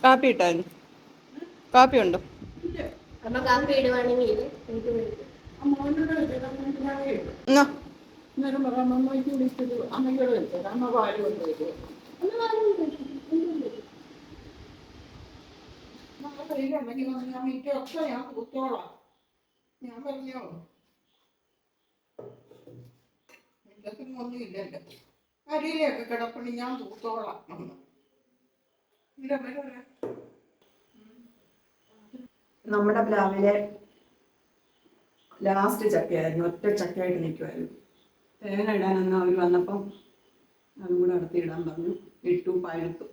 കാപ്പി ഇട്ടായിരുന്നു. കാപ്പി ഉണ്ടോ? കാപ്പി ഇടുവാണെങ്കിൽ ഞാൻ കൂത്തോളാം. ഞാൻ പറഞ്ഞോ എന്തൊക്കെ ഒന്നും ഇല്ലല്ലോ. അരിയിലൊക്കെ കിടപ്പണി ഞാൻ തൂത്തോളാം. നമ്മുടെ പ്ലാവിലെ ലാസ്റ്റ് ചക്കയായിരുന്നു. ഒറ്റ ചക്കയായിട്ട് നിൽക്കുമായിരുന്നു. തേങ്ങ ഇടാനെന്ന് അവർ വന്നപ്പം അതും കൂടെ അടുത്തിടാൻ പറഞ്ഞു. ഇട്ടു, പഴുത്തു.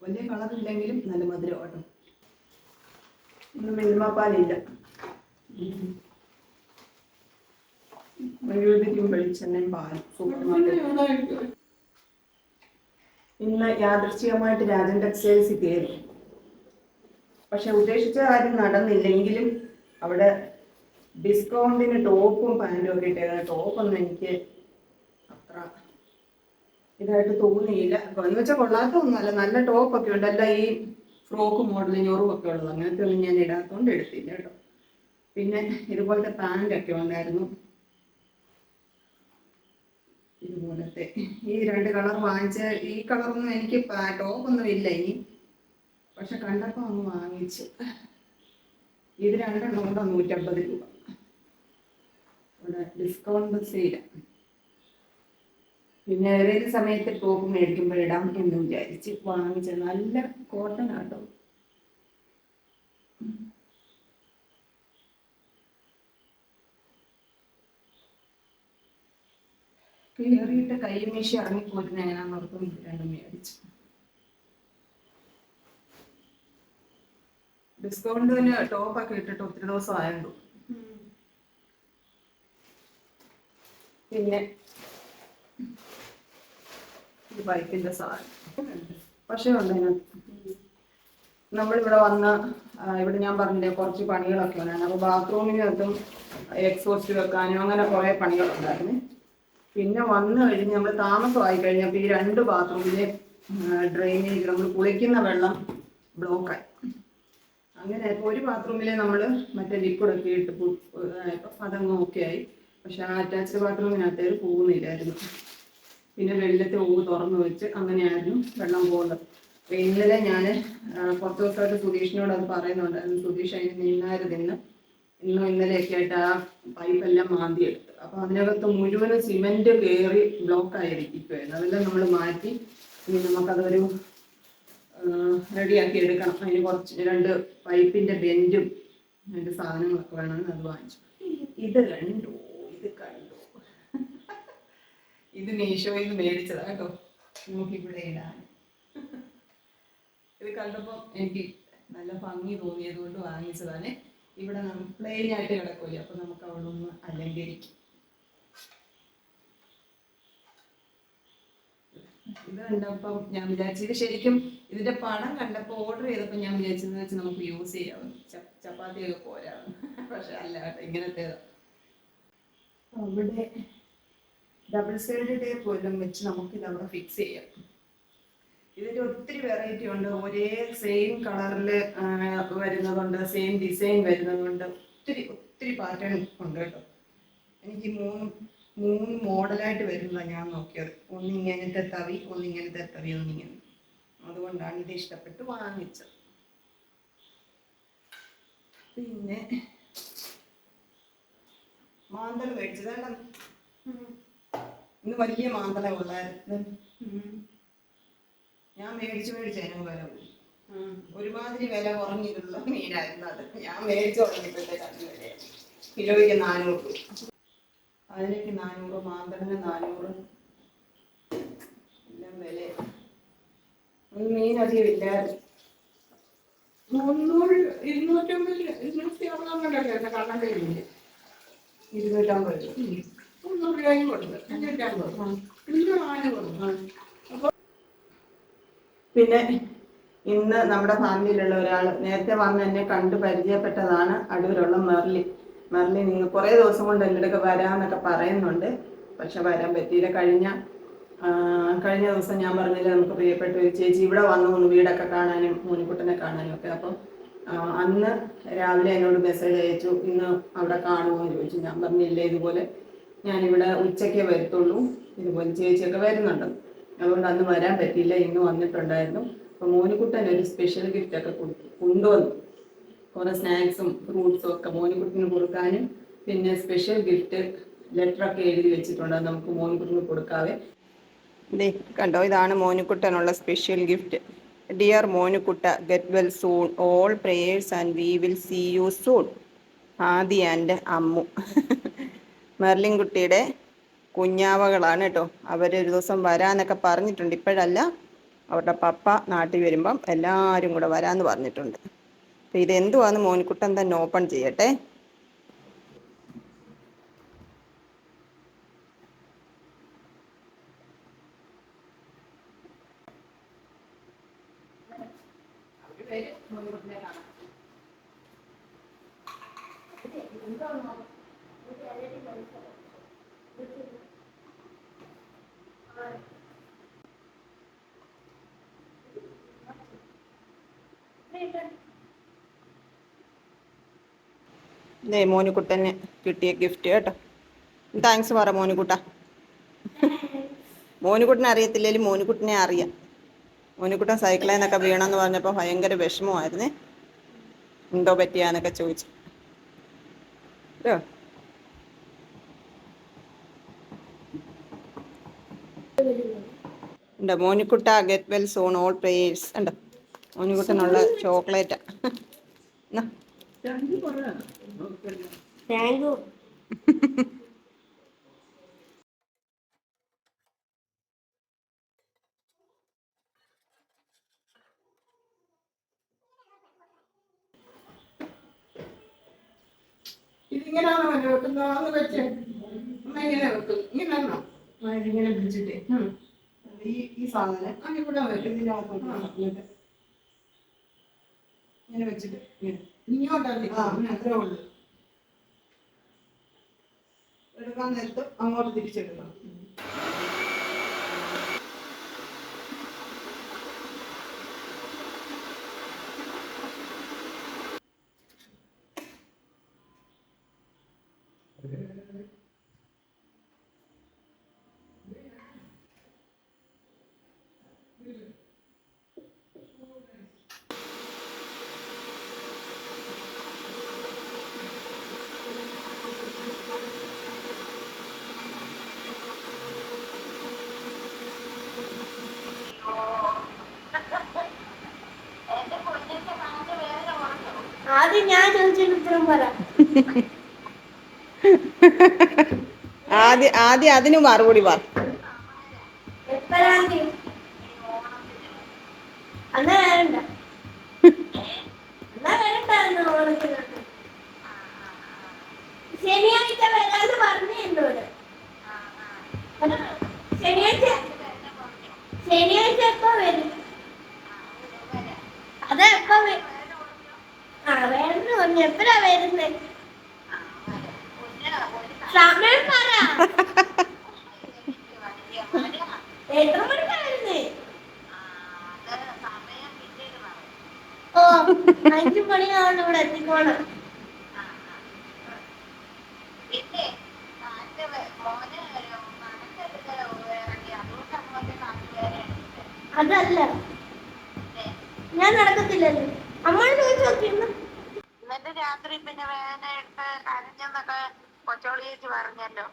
വലിയ കളറില്ലെങ്കിലും നല്ല മധുരം കേട്ടോ. ഇന്ന് മിൽമപ്പാലില്ല. മെഴുകുതിരിയും വെളിച്ചെണ്ണയും പാലും സൂപ്പർ മാർക്കറ്റ്. ഇന്ന് യാദൃശ്ചികമായിട്ട് രാജൻ ടെക്സ്റ്റൈൽസിൽ കയറി. പക്ഷെ ഉദ്ദേശിച്ച കാര്യം നടന്നില്ലെങ്കിലും അവിടെ ഡിസ്കൗണ്ടിന് ടോപ്പും പാൻറ്റും ഒക്കെ ഇട്ടേക്കുന്ന ടോപ്പൊന്നും എനിക്ക് അത്ര ഇതായിട്ട് തോന്നിയില്ല. എന്ന് വെച്ചാൽ കൊള്ളാത്തൊന്നുമല്ല, നല്ല ടോപ്പൊക്കെ ഉണ്ട്. അല്ല ഈ ഫ്രോക്ക് മോഡൽ ഞൊറുമൊക്കെ ഉള്ളത്, അങ്ങനത്തെ ഒന്നും ഞാൻ ഇടാത്തതുകൊണ്ട് എടുത്തില്ല കേട്ടോ. പിന്നെ ഇതുപോലത്തെ പാൻറ്റൊക്കെ ഉണ്ടായിരുന്നു. ഇതുപോലത്തെ ഈ 2 കളർ വാങ്ങിച്ച, ഈ കളറൊന്നും എനിക്ക് ടോപ്പൊന്നും ഇല്ല ഇനി, പക്ഷെ കണ്ടപ്പോൾ ഒന്ന് വാങ്ങിച്ചു. ഇത് 2 എണ്ണം കൊണ്ട് 150 രൂപ. ഇവിടെ ഡിസ്കൗണ്ട് സെയില. പിന്നെ ഏതൊരു സമയത്ത് ടോപ്പ് മേടിക്കുമ്പോഴിടാം എന്ന് വിചാരിച്ച് വാങ്ങിച്ച നല്ല കോട്ടൺ ആട്ടോ. കയറിയിട്ട് കൈമീശ ഇറങ്ങിപ്പോരുന്ന എങ്ങനെയാന്ന് ഓർക്കും ഇത് 2 മേടിച്ചു. ഡിസ്കൗണ്ടിന് ടോപ്പൊക്കെ ഇട്ടിട്ട് ഒത്തിരി ദിവസം ആയുള്ളൂ. പിന്നെ ഈ ബൈക്കിന്റെ സാധനം പക്ഷേ ഉണ്ട് അതിനകത്ത്. നമ്മളിവിടെ വന്ന് ഇവിടെ ഞാൻ പറഞ്ഞില്ലേ കുറച്ച് പണികളൊക്കെ ഉണ്ടായിരുന്നു. അപ്പോൾ ബാത്റൂമിനകത്തും എക്സോസ്റ്റ് വെക്കാനും അങ്ങനെ കുറേ പണികളുണ്ടായിരുന്നു. പിന്നെ വന്നു കഴിഞ്ഞ് നമ്മൾ താമസമായി കഴിഞ്ഞപ്പോൾ ഈ 2 ബാത്റൂമിലെ ഡ്രെയിനേജ് നമ്മൾ കുളിക്കുന്ന വെള്ളം ബ്ലോക്കായി. അങ്ങനെ ഒരു ബാത്റൂമിലെ നമ്മൾ മറ്റേ ലിക്വിഡൊക്കെ ഇട്ട് അതങ്ങ് ഓക്കെ ആയി. പക്ഷെ ആ അറ്റാച്ച്ഡ് ബാത്റൂമിനകത്തേക്ക് പോകുന്നില്ലായിരുന്നു. പിന്നെ വെള്ളത്തെ തുറന്നു വെച്ച് അങ്ങനെയായിരുന്നു വെള്ളം പോകേണ്ടത്. അപ്പോൾ ഇന്നലെ ഞാൻ കുറച്ച് ദിവസമായിട്ട് സുധീഷിനോട് അത് പറയുന്നുണ്ടായിരുന്നു. സുധീഷ് അതിന് നിന്നായിരുന്നു. ഇന്നും ഇന്നലെയൊക്കെ ആയിട്ട് ആ പൈപ്പെല്ലാം മാന്തിയെടുത്ത്. അപ്പോൾ അതിനകത്ത് മുഴുവനും സിമെൻറ്റ് കയറി ബ്ലോക്കായിരിക്കുമായിരുന്നു. അതെല്ലാം നമ്മൾ മാറ്റി ഇനി നമുക്കതൊരു റെഡിയാക്കി എടുക്കണം. അതിന് കുറച്ച് 2 പൈപ്പിൻ്റെ ബെൻഡും അതിൻ്റെ സാധനങ്ങളൊക്കെ വേണമെന്ന് അത് വാങ്ങിച്ചു. ഇത് കണ്ടു, ഇത് കണ്ടു. ഇത് മീഷോയിൽ നിന്ന് മേടിച്ചതാണ് കേട്ടോ. നമുക്കിവിടെ ഇടാൻ. ഇത് കണ്ടപ്പോൾ എനിക്ക് നല്ല ഭംഗി തോന്നിയത് കൊണ്ട് വാങ്ങിച്ചതാണ്. ഇവിടെ നമ്മൾ പ്ലെയിൻ ആയിട്ട് കിടക്കില്ല, അപ്പോൾ നമുക്ക് അവിടെ ഒന്ന് അലങ്കരിക്കും. ഇത് കണ്ടപ്പം ഞാൻ വിചാരിച്ചു, ഇത് ശരിക്കും ഇതിന്റെ പണം കണ്ടപ്പോൾ ഓർഡർ ചെയ്തപ്പോൾ ഞാൻ വിചാരിച്ചെന്ന് വെച്ച് നമുക്ക് യൂസ് ചെയ്യാവും, ചപ്പാത്തിയൊക്കെ പോരാവും. പക്ഷെ അല്ല കേട്ടോ, ഇങ്ങനത്തേതാ. അവിടെ ഡബിൾ സൈഡ് ടേപ്പ് വല്ലതും വെച്ച് നമുക്കിത് അവിടെ ഫിക്സ് ചെയ്യാം. ഇതിൽ ഒത്തിരി വെറൈറ്റി ഉണ്ട്. ഒരേ സെയിം കളറിൽ വരുന്നതുണ്ട്, സെയിം ഡിസൈൻ വരുന്നതുണ്ട്. ഒത്തിരി പാറ്റേൺ ഉണ്ട് കേട്ടോ. എനിക്ക് 3 മോഡലായിട്ട് വരുന്നതാണ് ഞാൻ നോക്കിയത്. ഒന്നിങ്ങനത്തെ തവി, ഒന്നിങ്ങനത്തെ തവി, ഒന്നിങ്ങനെ. അതുകൊണ്ടാണ് ഇത് ഇഷ്ടപ്പെട്ട് വാങ്ങിച്ചത്. പിന്നെ മാന്തൽ മേടിച്ചതാണ്. ഇന്ന് വലിയ മാന്തല ഉള്ളായിരുന്നു. ഞാൻ മേടിച്ചതിനും വില പോയി. ഒരുമാതിരി വില കുറഞ്ഞിട്ടുള്ള മീനായിരുന്നു അത്. ഞാൻ മേടിച്ചു തുടങ്ങിയപ്പോഴത്തെ 2 വിലയാണ്. കിലോയ്ക്ക് 400 രൂപ. അതിലേക്ക് 400, മാന്തളിന് 400. എല്ലാം വില. ഒന്നും മീൻ അധികം ഇല്ലായിരുന്നു. 300, 250, 250 കാണാൻ കഴിയില്ല. 250 രൂപ. 300 രൂപയും കൊടുത്തു, 250. പിന്നെ 4 കൊടുത്തു. പിന്നെ ഇന്ന് നമ്മുടെ ഫാമിലിയിലുള്ള ഒരാൾ നേരത്തെ വന്ന് എന്നെ കണ്ട് പരിചയപ്പെട്ടതാണ്. അടൂരുള്ള മെർലി. നിങ്ങൾ കുറേ ദിവസം കൊണ്ട് എൻ്റെ അടുക്ക വരാമെന്നൊക്കെ പറയുന്നുണ്ട്. പക്ഷെ വരാൻ പറ്റിയില്ല. കഴിഞ്ഞ ദിവസം ഞാൻ പറഞ്ഞില്ല, നമുക്ക് പ്രിയപ്പെട്ട ഒരു ചേച്ചി ഇവിടെ വന്നു വീടൊക്കെ കാണാനും മോനിക്കുട്ടനെ കാണാനും ഒക്കെ. അപ്പം അന്ന് രാവിലെ എന്നോട് മെസ്സേജ് അയച്ചു, ഇന്ന് അവിടെ കാണുമോ എന്ന് ചോദിച്ചു. ഞാൻ പറഞ്ഞില്ല, ഇതുപോലെ ഞാനിവിടെ ഉച്ചയ്ക്കേ വരത്തുള്ളൂ, ഇതുപോലെ ചേച്ചിയൊക്കെ വരുന്നുണ്ട്, അതുകൊണ്ട് അന്ന് വരാൻ പറ്റിയില്ല. ഇന്ന് വന്നിട്ടുണ്ടായിരുന്നു. അപ്പോൾ മോനിക്കുട്ടൻ ഒരു സ്പെഷ്യൽ ഗിഫ്റ്റ് ഒക്കെ കൊണ്ടുവന്നു. കുറേ സ്നാക്സും ഫ്രൂട്ട്സും ഒക്കെ മോനിക്കുട്ടിന് കൊടുക്കാനും, പിന്നെ സ്പെഷ്യൽ ഗിഫ്റ്റ് ലെറ്ററൊക്കെ എഴുതി വെച്ചിട്ടുണ്ട്. അത് നമുക്ക് മോനിക്കുട്ടിന് കൊടുക്കാവേ. കണ്ടോ, ഇതാണ് മോനിക്കുട്ടനുള്ള സ്പെഷ്യൽ ഗിഫ്റ്റ്. ഡിയർ മോനിക്കുട്ട, get well soon, all prayers and we will see you soon. Adi and Ammu. Merlin കുട്ടിയുടെ കുഞ്ഞാവകളാണ് കേട്ടോ. അവരൊരു ദിവസം വരാന്നൊക്കെ പറഞ്ഞിട്ടുണ്ട്. ഇപ്പോഴല്ല, അവരുടെ പപ്പ നാട്ടിൽ വരുമ്പം എല്ലാവരും കൂടെ വരാമെന്ന് പറഞ്ഞിട്ടുണ്ട്. അപ്പം ഇതെന്തുവാന്ന് മോനിക്കുട്ടൻ തന്നെ ഓപ്പൺ ചെയ്യട്ടെ. ഇതേ മോനിക്കുട്ടന് കിട്ടിയ ഗിഫ്റ്റ് കേട്ടോ. താങ്ക്സ് പറ മോനിക്കുട്ട. മോനിക്കുട്ടനെ അറിയത്തില്ലെങ്കിലും മോനിക്കുട്ടനെ അറിയാം. മോനിക്കുട്ടൻ സൈക്കിളിൽ നിന്നൊക്കെ വീണമെന്ന് പറഞ്ഞപ്പോൾ ഭയങ്കര വിഷമമായിരുന്നേ. എന്തോ പറ്റിയാന്നൊക്കെ ചോദിച്ചു കേട്ടോ. ഉണ്ടോ മോനിക്കുട്ട, get well soon, all prayers. ഉണ്ടോ മോനിക്കുട്ടനുള്ള ചോക്ലേറ്റാ. Thank you. ഇതിങ്ങനെയാണോ വെക്കുന്നത് വെച്ച് അമ്മ ഇങ്ങനെ വെക്കും? ഇങ്ങനെയാണോ? ഇങ്ങനെ പിടിച്ചിട്ടേ ഈ സാധനം ഇവിടെ വരും. ഇതിനകത്തോട്ട് ഇങ്ങനെ വെച്ചിട്ട് ഇങ്ങോട്ടല്ലേ? അത്രേ ഉള്ളൂ. എടുക്കാൻ നേരത്ത് അങ്ങോട്ട് തിരിച്ചെടുക്കണം. ആദ്യം ഞാൻ ചോദിച്ചതിന് ഉത്തരം പറ. ആദ്യം അതിന് മറുപടി പറ. എപ്പോഴാണ് അന്നാ വരണ്ട, എന്നാ വരണ്ടായിരുന്നു ഓണത്തിനൊക്കെ. ശനിയാഴ്ച വരാന്ന് പറഞ്ഞു എന്നോട്. ശനിയാഴ്ച എപ്പോ വരും? അതെപ്പോ വേണമെന്ന് പറഞ്ഞു. എപ്പോഴാ വരുന്നേ? സമയം പറ. എത്ര മണിക്കാ വരുന്നേ? ഓ, 5 മണിയാവണം ഇവിടെ എത്തിക്കോണം. അതല്ല, ഞാൻ നടക്കത്തില്ലല്ലോ. അമ്മയോട് ചോദിച്ചു നോക്കിയിരുന്നു. എന്നിട്ട് രാത്രി പിന്നെ വേദന എടുത്ത് കരഞ്ഞെന്നൊക്കെ കൊച്ചോളി ചേച്ചി പറഞ്ഞല്ലോ.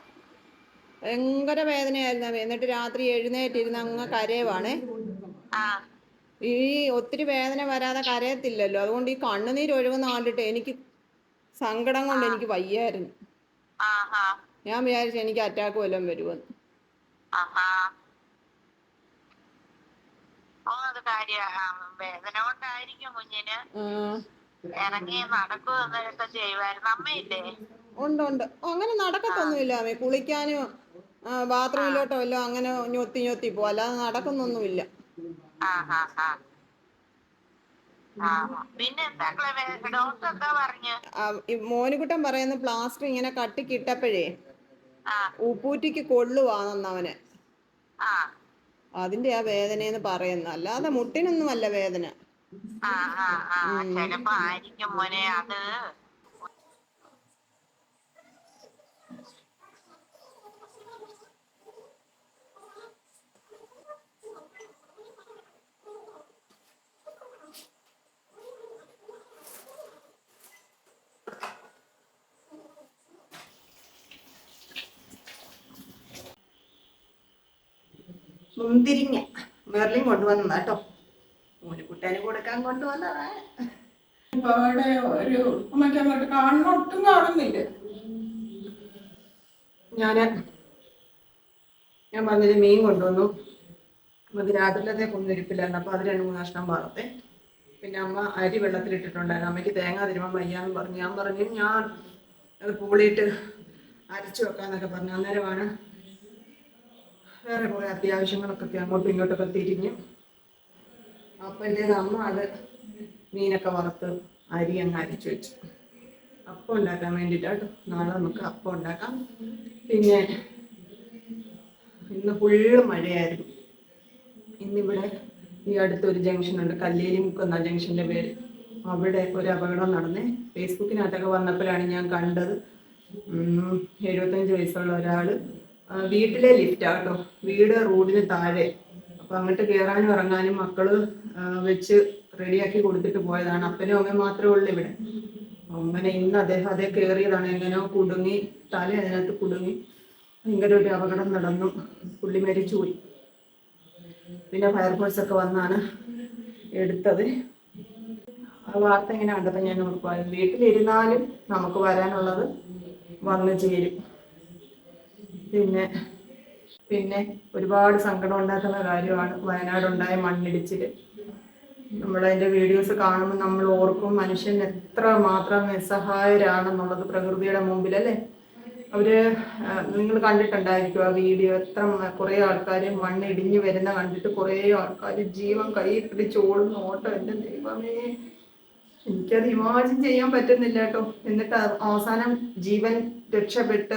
ഭയങ്കര വേദനയായിരുന്നു. എന്നിട്ട് രാത്രി എഴുന്നേറ്റിരുന്ന് അങ്ങ് കരയുവാണേ. ഈ ഒത്തിരി വേദന വരാതെ കരയത്തില്ലല്ലോ. അതുകൊണ്ട് ഈ കണ്ണുനീര് ഒഴുകുന്ന കണ്ടിട്ട് എനിക്ക് സങ്കടം കൊണ്ട് എനിക്ക് വയ്യായിരുന്നു. ഞാൻ വിചാരിച്ചു എനിക്ക് അറ്റാക്ക് വല്ലതും വരുമെന്ന്. ആഹാ. ഓ അത് വേദന കൊണ്ടായിരിക്കും കുഞ്ഞിന്. ഇറങ്ങി നടക്കുകയൊക്കെ ചെയ്യുമായിരുന്നു. അമ്മയില്ലേ? ഉണ്ട് ഉണ്ട്. അങ്ങനെ നടക്കത്തൊന്നുമില്ല അമ്മേ. കുളിക്കാനോ ബാത്റൂമിലോട്ടോ വല്ലോ അങ്ങനെ ഞൊത്തി ഞൊത്തി പോവും, അല്ലാതെ നടക്കുന്നൊന്നുമില്ല. പിന്നെ എന്താ ഡോക്ടർ എന്താ പറഞ്ഞു? മോനുകുട്ടൻ പറയുന്ന പ്ലാസ്റ്റർ ഇങ്ങനെ കട്ടിക്കിട്ടപ്പോഴേ ഉപ്പൂറ്റിക്ക് കൊള്ളുവാന്നവന്. അതിന്റെ ആ വേദനയെന്ന് പറയുന്നു, അല്ലാതെ മുട്ടിനൊന്നും അല്ല വേദന. ചിലപ്പോ ആയിരിക്കും മോനെ അത്. മുന്തിരിങ്ങ മെർലിൻ കൊണ്ടുവന്നതാ കേട്ടോ. മോനുകുട്ടന് കൊടുക്കാൻ കൊണ്ടുവന്നതാണ്. ഇപ്പൊ അവിടെ ഒരു അമ്മയ്ക്ക് അങ്ങോട്ട് കാണുന്ന ഒട്ടും കാണുന്നില്ല. ഞാൻ പറഞ്ഞത് മീൻ കൊണ്ടുവന്നു. നമുക്ക് രാത്രിയിലത്തെ കൊന്നിരിപ്പില്ലായിരുന്നു, അപ്പോൾ അത് 2-3 കഷ്ണം വാർത്തെ. പിന്നെ അമ്മ അരി വെള്ളത്തിലിട്ടിട്ടുണ്ടായിരുന്നു. അമ്മയ്ക്ക് തേങ്ങ തിരുമ്പാൻ വയ്യാന്ന് പറഞ്ഞു. ഞാൻ പറഞ്ഞു ഞാൻ അത് പൂളിയിട്ട് അരച്ചു വെക്കാന്നൊക്കെ പറഞ്ഞു. അന്നേരമാണ് വേറെ കുറേ അത്യാവശ്യങ്ങളൊക്കെ അങ്ങോട്ടും ഇങ്ങോട്ടൊക്കെ തിരിഞ്ഞു. അപ്പം എൻ്റെ അമ്മ അത് മീനൊക്കെ വറുത്ത് അരി അങ്ങ് അരച്ചു വെച്ചു. അപ്പം ഉണ്ടാക്കാൻ വേണ്ടിയിട്ടാട്ടോ. നാളെ നമുക്ക് അപ്പം ഉണ്ടാക്കാം. പിന്നെ ഇന്ന് ഫുള്ള് മഴയായിരുന്നു. ഇന്നിവിടെ ഈ അടുത്തൊരു ജംഗ്ഷനുണ്ട്, കല്ലേലിമുക്ക് എന്ന ജംഗ്ഷൻ്റെ പേര്. അവിടെ ഒരു അപകടം നടന്നേ. ഫേസ്ബുക്കിനകത്തൊക്കെ വന്നപ്പോഴാണ് ഞാൻ കണ്ടത്. 75 വയസ്സുള്ള ഒരാൾ വീട്ടിലെ ലിഫ്റ്റാട്ടോ, വീട് റോഡിന് താഴെ. അപ്പം അങ്ങോട്ട് കയറാനും ഇറങ്ങാനും മക്കള് വെച്ച് റെഡിയാക്കി കൊടുത്തിട്ട് പോയതാണ്. അപ്പനും അമ്മയും മാത്രമേ ഉള്ളൂ ഇവിടെ. അങ്ങനെ ഇന്ന് അദ്ദേഹം അതേ കയറിയതാണ്. എങ്ങനെയോ കുടുങ്ങി, തല അതിനകത്ത് കുടുങ്ങി ഭയങ്കര ഒരു അപകടം നടന്നു. പുള്ളി മരിച്ചുപോയി. പിന്നെ ഫയർഫോഴ്സൊക്കെ വന്നാണ് എടുത്തത്. ആ വാർത്ത ഇങ്ങനെ കണ്ടപ്പോൾ ഞാൻ ഓർക്കുമായിരുന്നു, വീട്ടിലിരുന്നാലും നമുക്ക് വരാനുള്ളത് വന്നു ചേരും. പിന്നെ ഒരുപാട് സങ്കടം ഉണ്ടാക്കുന്ന കാര്യമാണ് വയനാടുണ്ടായ മണ്ണിടിച്ചിൽ. നമ്മളതിൻ്റെ വീഡിയോസ് കാണുമ്പോൾ നമ്മൾ ഓർക്കും മനുഷ്യൻ എത്ര മാത്രം നിസ്സഹായരാണെന്നുള്ളത് പ്രകൃതിയുടെ മുമ്പിൽ, അല്ലേ? നിങ്ങൾ കണ്ടിട്ടുണ്ടായിരിക്കും ആ വീഡിയോ. കുറേ ആൾക്കാർ മണ്ണിടിഞ്ഞ് വരുന്ന കണ്ടിട്ട് കുറേ ആൾക്കാർ ജീവൻ കയ്യിൽ പിടിച്ച് ഓടുന്ന ഓട്ടം. എൻ്റെ ദൈവമേ, എനിക്കത് ഇമാജിൻ ചെയ്യാൻ പറ്റുന്നില്ല കേട്ടോ. എന്നിട്ട് അവസാനം ജീവൻ രക്ഷപ്പെട്ട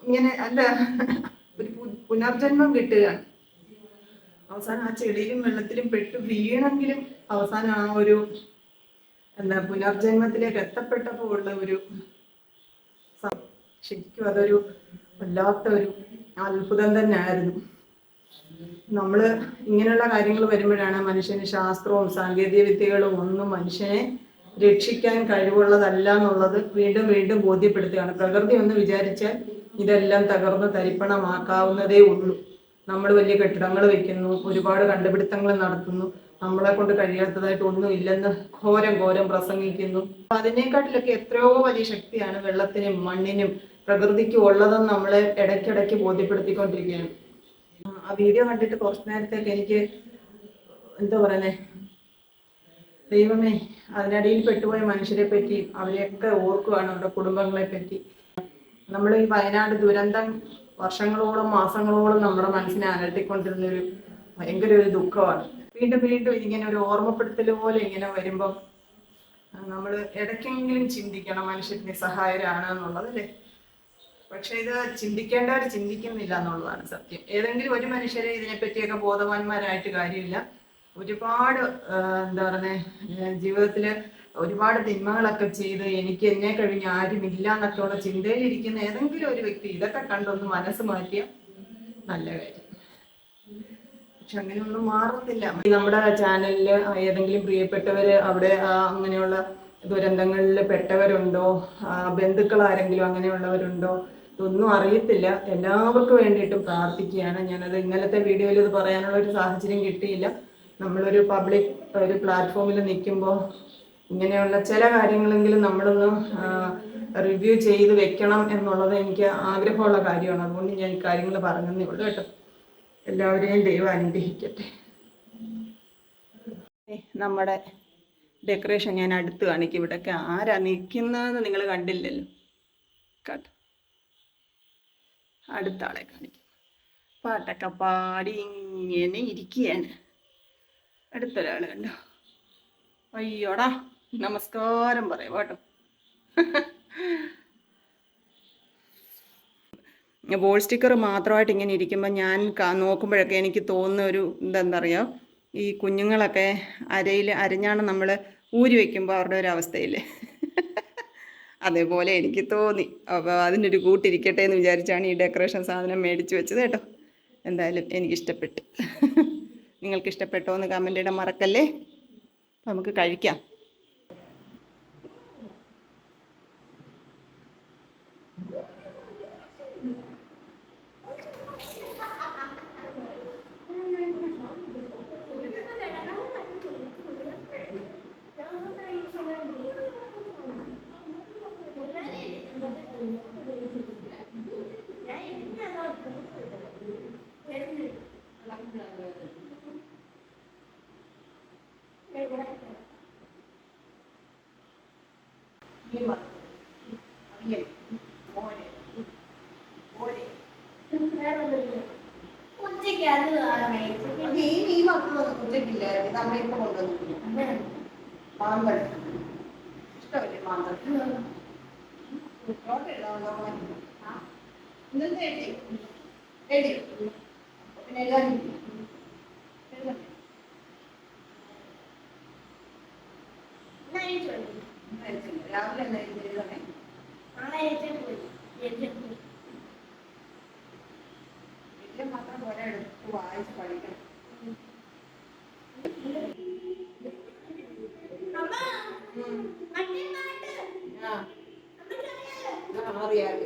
ഇങ്ങനെ ഒരു പുനർജന്മം കിട്ടുകയാണ്. അവസാനം ആ ചെടിയിലും വെള്ളത്തിലും പെട്ട് വീണെങ്കിലും അവസാനം ആ ഒരു പുനർജന്മത്തിലേക്ക് എത്തപ്പെട്ടപ്പോൾ ഉള്ള ശരിക്കും അതൊരു വല്ലാത്ത ഒരു അത്ഭുതം തന്നെയായിരുന്നു. നമ്മള് ഇങ്ങനെയുള്ള കാര്യങ്ങൾ വരുമ്പോഴാണ് മനുഷ്യന് ശാസ്ത്രവും സാങ്കേതിക വിദ്യകളും ഒന്നും മനുഷ്യനെ രക്ഷിക്കാൻ കഴിവുള്ളതല്ല എന്നുള്ളത് വീണ്ടും വീണ്ടും ബോധ്യപ്പെടുത്തുകയാണ്. പ്രകൃതി ഒന്ന് വിചാരിച്ചാൽ ഇതെല്ലാം തകർന്ന് തരിപ്പണമാക്കാവുന്നതേ ഉള്ളൂ. നമ്മൾ വലിയ കെട്ടിടങ്ങൾ വെക്കുന്നു, ഒരുപാട് കണ്ടുപിടുത്തങ്ങൾ നടത്തുന്നു, നമ്മളെ കൊണ്ട് കഴിയാത്തതായിട്ട് ഒന്നും ഇല്ലെന്ന് ഘോരം പ്രസംഗിക്കുന്നു. അപ്പൊ അതിനേക്കാട്ടിലൊക്കെ എത്രയോ വലിയ ശക്തിയാണ് വെള്ളത്തിനും മണ്ണിനും പ്രകൃതിക്കും ഉള്ളതെന്ന് നമ്മളെ ഇടയ്ക്കിടയ്ക്ക് ബോധ്യപ്പെടുത്തിക്കൊണ്ടിരിക്കുകയാണ്. ആ വീഡിയോ കണ്ടിട്ട് കുറച്ചു നേരത്തേക്ക് എനിക്ക് എന്താ പറയുന്നേ, ദൈവമേ, അതിനിടയിൽ പെട്ടുപോയ മനുഷ്യരെ പറ്റി അവരെയൊക്കെ ഓർക്കുകയാണ്, അവരുടെ കുടുംബങ്ങളെ പറ്റി. നമ്മൾ ഈ വയനാട് ദുരന്തം വർഷങ്ങളോളം മാസങ്ങളോളം നമ്മുടെ മനസ്സിനെ അലട്ടിക്കൊണ്ടിരുന്നൊരു ഭയങ്കര ഒരു ദുഃഖമാണ്. വീണ്ടും ഇങ്ങനെ ഒരു ഓർമ്മപ്പെടുത്തൽ പോലെ ഇങ്ങനെ വരുമ്പം നമ്മൾ ഇടയ്ക്കെങ്കിലും ചിന്തിക്കണം മനുഷ്യർ നിസ്സഹായരാണ് എന്നുള്ളത്, അല്ലേ? പക്ഷെ ഇത് ചിന്തിക്കേണ്ടവർ ചിന്തിക്കുന്നില്ല എന്നുള്ളതാണ് സത്യം. ഏതെങ്കിലും ഒരു മനുഷ്യരെ ഇതിനെപ്പറ്റിയൊക്കെ ബോധവാന്മാരായിട്ട് കാര്യമില്ല. ഒരുപാട് എന്താ പറയുന്നത്, ജീവിതത്തില് ഒരുപാട് തിന്മകളൊക്കെ ചെയ്ത് എനിക്ക് എന്നെ കഴിഞ്ഞ് ആരുമില്ല എന്നൊക്കെയുള്ള ചിന്തയിലിരിക്കുന്ന ഏതെങ്കിലും ഒരു വ്യക്തി ഇതൊക്കെ കണ്ടൊന്ന് മനസ്സ് മാറ്റിയ നല്ല കാര്യം. പക്ഷെ അങ്ങനെയൊന്നും മാറുന്നില്ല. നമ്മുടെ ചാനലില് ഏതെങ്കിലും പ്രിയപ്പെട്ടവര് അവിടെ അങ്ങനെയുള്ള ദുരന്തങ്ങളിൽ പെട്ടവരുണ്ടോ, ബന്ധുക്കൾ ആരെങ്കിലും അങ്ങനെയുള്ളവരുണ്ടോ, ഇതൊന്നും അറിയത്തില്ല. എല്ലാവർക്കും വേണ്ടിയിട്ടും പ്രാർത്ഥിക്കുകയാണ്. ഞാനത് ഇന്നലത്തെ വീഡിയോയിൽ ഇത് പറയാനുള്ള ഒരു സാഹചര്യം കിട്ടിയില്ല. നമ്മളൊരു പബ്ലിക് ഒരു പ്ലാറ്റ്ഫോമിൽ നിൽക്കുമ്പോൾ ഇങ്ങനെയുള്ള ചില കാര്യങ്ങളെങ്കിലും നമ്മളൊന്ന് റിവ്യൂ ചെയ്ത് വെക്കണം എന്നുള്ളത് എനിക്ക് ആഗ്രഹമുള്ള കാര്യമാണ്. അതുകൊണ്ട് ഞാൻ ഈ കാര്യങ്ങൾ പറഞ്ഞതേ ഉള്ളൂ കേട്ടോ. എല്ലാവരെയും ദൈവം അനുഗ്രഹിക്കട്ടെ. നമ്മുടെ ഡെക്കറേഷൻ ഞാൻ അടുത്ത് കാണിക്കും. ഇവിടെയൊക്കെ ആരാ നിൽക്കുന്നതെന്ന് നിങ്ങൾ കണ്ടില്ലല്ലോ കേട്ടോ. അടുത്ത ആളെ കാണിക്കും. പാട്ടൊക്കെ പാടി ഇങ്ങനെ ഇരിക്കുകയാണ്. അടുത്തൊരാൾ കണ്ടോ. അയ്യോടാ നമസ്കാരം പറയാം കേട്ടോ. വോൾ സ്റ്റിക്കർ മാത്രമായിട്ട് ഇങ്ങനെ ഇരിക്കുമ്പോൾ ഞാൻ നോക്കുമ്പോഴൊക്കെ എനിക്ക് തോന്നുന്ന ഒരു എന്താ പറയുക, ഈ കുഞ്ഞുങ്ങളൊക്കെ അരഞ്ഞാണ് നമ്മൾ ഊരി വയ്ക്കുമ്പോൾ അവരുടെ ഒരു അവസ്ഥയില്ലേ, അതേപോലെ എനിക്ക് തോന്നി. അപ്പോൾ അതിനൊരു കൂട്ടിരിക്കട്ടെ എന്ന് വിചാരിച്ചാണ് ഈ ഡെക്കറേഷൻ സാധനം മേടിച്ച് വെച്ചത് കേട്ടോ. എന്തായാലും എനിക്കിഷ്ടപ്പെട്ടു. നിങ്ങൾക്ക് ഇഷ്ടപ്പെട്ടോ എന്ന് കമൻ്റ് ഇടാൻ മറക്കല്ലേ. നമുക്ക് കഴിക്കാം. ഉച്ചയ്ക്ക് അത് ഈ മക്കളൊന്നും ഉച്ചയ്ക്കില്ലായിരുന്നു. നമ്മളിപ്പോൾ കൊണ്ടുവന്നിട്ടില്ല. മാമ്പഴം ഇഷ്ടമല്ലേ മാമ്പഴം? ഇന്നത്തെ എഴുതി പിന്നെ എഴുതാൻ രാവിലെ എന്താ എഴുതണേ? വലിയ മാത്രം പോലെ എടുത്ത് വായിച്ച് പഠിക്കണം. അറിയാം.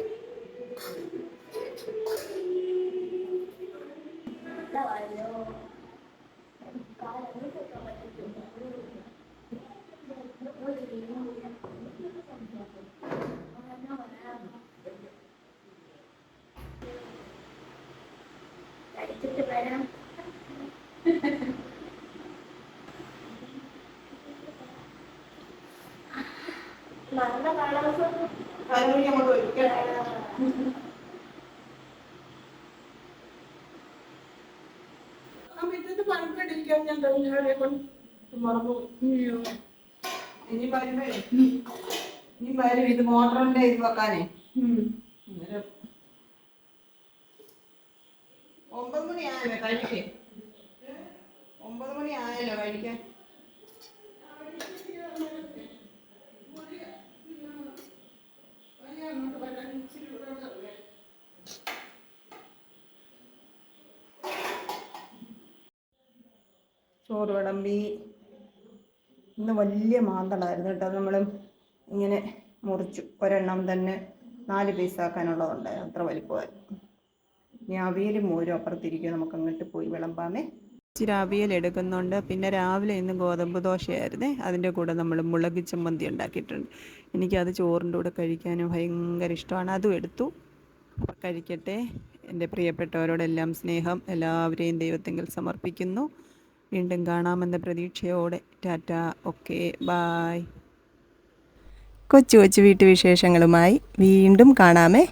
നല്ല കാലാവസ്ഥ നമുക്ക് ഒരിക്കലും പണിപ്പെട്ടിരിക്കാൻ ഞാൻ കഴിഞ്ഞവരെ കൊണ്ട് മറന്നു. ഇനി വരും ഇത് മോട്ടറിന്റെ ഇത് വെക്കാനേ. 9 മണി ആയല്ലോ കഴിക്കേ. 9 മണി ആയല്ലോ കഴിക്കാൻ. ചോറ് വിളമ്പി. ഇന്ന് വലിയ മാന്തളായിരുന്നു കേട്ടോ. നമ്മൾ ഇങ്ങനെ മുറിച്ചു. ഒരെണ്ണം തന്നെ 4 പീസാക്കാനുള്ളതുണ്ടായിരുന്നു. അത്ര വലിപ്പമായിരുന്നു. ഇനി അവിയലും മോരും അപ്പുറത്തിരിക്കുക. നമുക്ക് അങ്ങോട്ട് പോയി വിളമ്പാമേ. ഇച്ചിരി അവിയൽ എടുക്കുന്നുണ്ട്. പിന്നെ രാവിലെ ഇന്ന് ഗോതമ്പ് ദോശയായിരുന്നേ. അതിൻ്റെ കൂടെ നമ്മൾ മുളക് ചമ്മന്തി ഉണ്ടാക്കിയിട്ടുണ്ട്. എനിക്കത് ചോറിൻ്റെ കൂടെ കഴിക്കാനും ഭയങ്കര ഇഷ്ടമാണ്. അതും എടുത്തു. അപ്പോൾ കഴിക്കട്ടെ. എൻ്റെ പ്രിയപ്പെട്ടവരോടെല്ലാം സ്നേഹം. എല്ലാവരെയും ദൈവത്തെങ്കിൽ സമർപ്പിക്കുന്നു. വീണ്ടും കാണാമെന്ന പ്രതീക്ഷയോടെ ടാറ്റ. Okay, bye. കൊച്ചു കൊച്ചു വീട്ടുവിശേഷങ്ങളുമായി വീണ്ടും കാണാമേ.